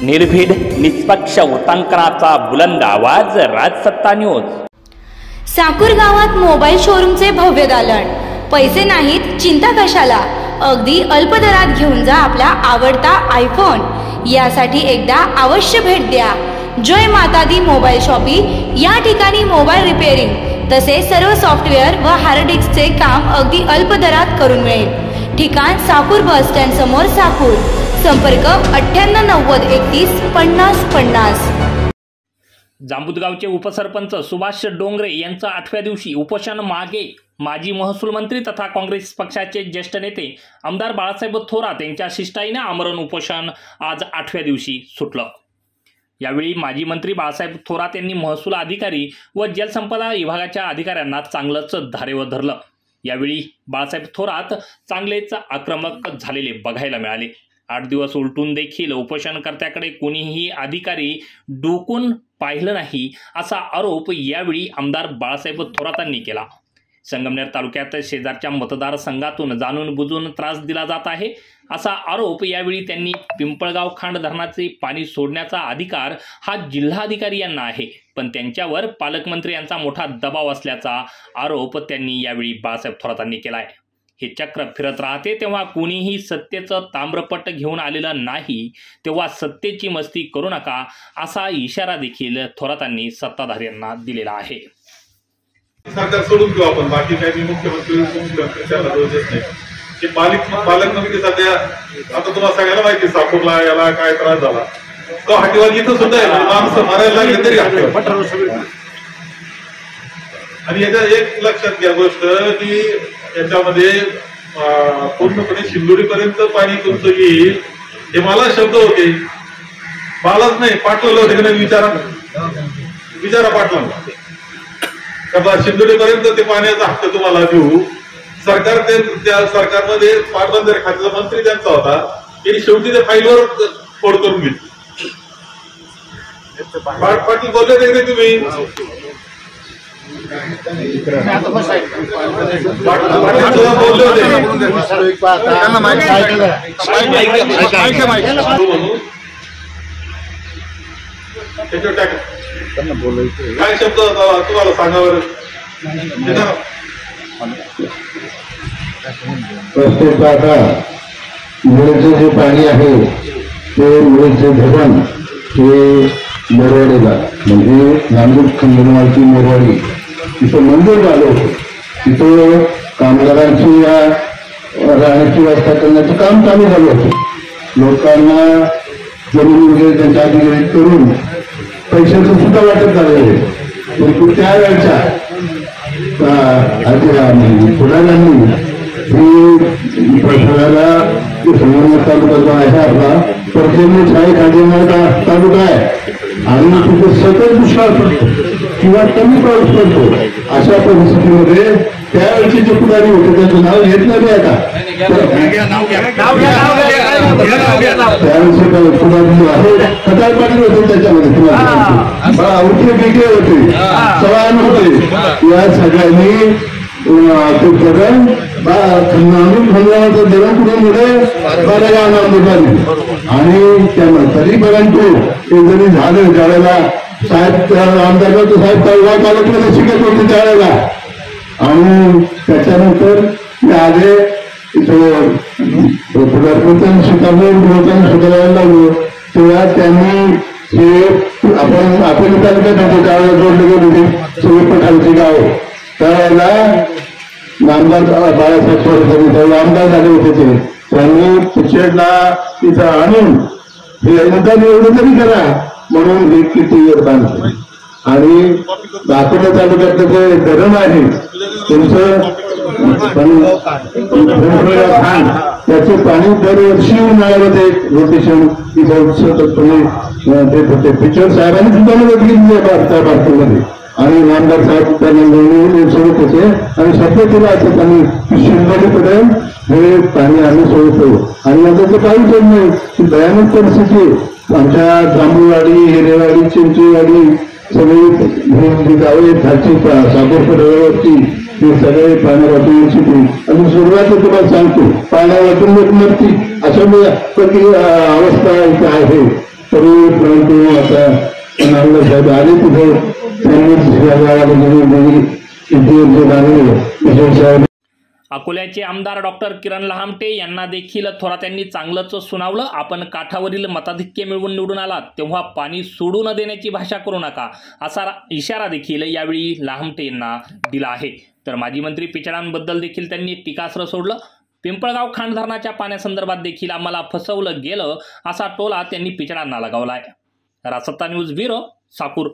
निर्भीड निष्पक्ष उतांकनाचा बुलंद आवाज, राजसत्ता न्यूज। साकूर गावात मोबाईल शोरूमचे भव्य दालन। पैसे नाहीत चिंता कशाला, अगदी अल्प दरात घेऊन जा आपला आवडता आयफोन। यासाठी एकदा अवश्य भेट द्या जय माता दी मोबाईल शॉपी। या ठिकाणी मोबाईल रिपेअरिंग तसेच सर्व सॉफ्टवेअर व हार्ड डिस्कचे काम अगदी अल्प दरात करून मिळेल। ठिकाण साकूर बस स्टँड समोर साकूर। संपर्क 9890315050। जांबुदगावचे उपसरपंच सुभाष डोंगरे यांचा 8व्या दिवशी उपोषण मागे माजी महसूल मंत्री तथा काँग्रेस पक्षाचे ज्येष्ठ नेते आमदार बाळासाहेब थोरात यांच्या शिष्टाईने आमरण उपोषण आज 8व्या दिवशी सुटलं। यावेळी माजी मंत्री बाळासाहेब थोरात यांनी महसूल अधिकारी व जलसंपदा विभागाच्या अधिकाऱ्यांना चांगलंच धारेवर धरलं। यावेळी बाळासाहेब थोरात चांगलेच आक्रमक झालेले बघायला मिळाले। 8 दिवस उलटून देखील उपोषणकर्त्याकडे कोणीही अधिकारी डोकून पाहिलं नाही असा आरोप यावेळी आमदार बाळासाहेब थोरातांनी केला। संगमनेर तालुक्यात शेजारच्या मतदारसंघातून जाणून बुजून त्रास दिला जात आहे असा आरोप यावेळी त्यांनी पिंपळगाव खांड धरणाचे पाणी सोडण्याचा अधिकार हा जिल्हाधिकारी यांना आहे, पण त्यांच्यावर पालकमंत्री यांचा मोठा दबाव असल्याचा आरोप त्यांनी यावेळी बाळासाहेब थोरातांनी केला आहे। हे चक्र फिरत राहते तेव्हा कोणीही सत्तेचं ताम्रपट घेऊन आलेलं नाही, तेव्हा सत्तेची मस्ती करू नका असा इशारा देखील थोरातांनी सत्ताधाऱ्यांना दिलेला आहे। सरकार सोडून घेऊ आपण, बाकी काही मुख्यमंत्री पालकमंत्री सध्या आता तुम्हाला सगळ्याला माहिती साकूरला याला काय त्रास झाला, तो हाटीवाली इथं सुद्धा आहे, माणसं मारायला लागले तरी आणि याच्या एक लक्षात घ्या गोष्ट की याच्यामध्ये पूर्णपणे शिंदोडी पर्यंत पाणी तुमचं येईल हे मला शब्द होते, मलाच नाही पाठवलं होते की नाही विचारा पाठवलं का शिंदोडी पर्यंत ते पाण्याचा हक्क तुम्हाला देऊ। सरकार त्या सरकारमध्ये पाटबंधारे खात्याचा मंत्री त्यांचा होता, त्यांनी शेवटी त्या फाईलवर फोड करून घेतली। पाटील बोलले नाही तुम्ही बोलले होते काय शब्द तुम्हाला सांगावर प्रत्येक आता मुळेचे जे पाणी आहे ते मुळेचे धरण हे मोरवाडीला म्हणजे नांदूर खंडोबाची मोरवाडी तिथं मंदिर झालं होतं। तिथं कामगारांची राहण्याची व्यवस्था करण्याचं काम चालू झालं होतं। लोकांना जमीन वगैरे त्यांच्या अधिग्रहित करून पैशाचं सुद्धा वाटप झालेलं आहे, परंतु त्यावेळच्या पुढाऱ्यांनी प्रशासनाला संगमनेर तालुका जो आहे आपला प्रत्येक शाळेत काढण्याचा तालुका आहे आणि तिथे सतत दुष्काळ पडतो किंवा कमी पाऊस पडतो। अशा परिस्थितीमध्ये त्यावेळेचे जे पुढारी होते त्याचं नाव घेत नाही आता, त्यावेळेचे पुढारी जो आहे खताळ पाटील होते, त्याच्यामध्ये उठले वेगळे होते, चव्हाण होते। या सगळ्यांनी ते धरण खंडाचं धरण कुठे बरेगाव नांदूरबाजी आणि त्यामुळे तरी परंतु ते जरी झालं त्यावेळेला साहेब आमदार साहेब तालुक्याला शिकत होते त्यावेळेला आणि त्याच्यानंतर ते आले पुढारपण सुधारायला लागलो तेव्हा त्यांनी हे आपण तालुक्यात होतो त्यावेळेला जोडले गेले सगळे पठाणची गाव त्यावेळेला आमदार बाळासाहेब थोरात आमदार झाले होते त्यांनी पिछेडला तिथं आणून हे मतदान एवढं तरी करा म्हणून हे किती योगदान आणि अकोला तालुक्यातलं जे धरण आहे त्यांचं त्याचं पाणी दरवर्षी उन्हाळ्यामध्ये रोटेशन तिथं सततपणे देत होते। पिचड साहेबांनी सुद्धा मदत घेतली त्या बाबतीमध्ये आणि नामदार साहेब त्यांना निवडून सोडत होते आणि शक्यतेला असं पाणी शिंदोलीपर्यंत हे पाणी आम्ही सोडतो आणि आता ते पाऊस होत नाही। भयानक परिस्थिती आमच्या जांभूळवाडी, हिरेवाडी, चिंचेवाडी सगळी गावे खालची सागोर पडवरती ते सगळे पाण्या वाटून आणि सुरुवात तुम्हाला सांगतो पाण्या वाटून मरती अशा अवस्था इथे आहे। सर्व प्रांत आता नांदगाव साहेब आले तिथे त्यांनी अकोल्याचे आमदार डॉक्टर किरण लहामटे यांना देखील थोरात यांनी चांगलंच सुनावलं. आपण काठावरील मताधिक्य मिळवून निवडून आलात तेव्हा पाणी सोडू न देण्याची भाषा करू नका असा इशारा देखील यावेळी लहामटे यांना दिला आहे. तर माजी मंत्री पिचडांबद्दल देखील त्यांनी टीकास्त्र सोडलं. पिंपळगाव खांड धरणाच्या पाण्यासंदर्भात देखील आम्हाला फसवलं गेलं असा टोला त्यांनी पिचडांना लगावलाय. रासत्ता न्यूज ब्युरो, साकूर.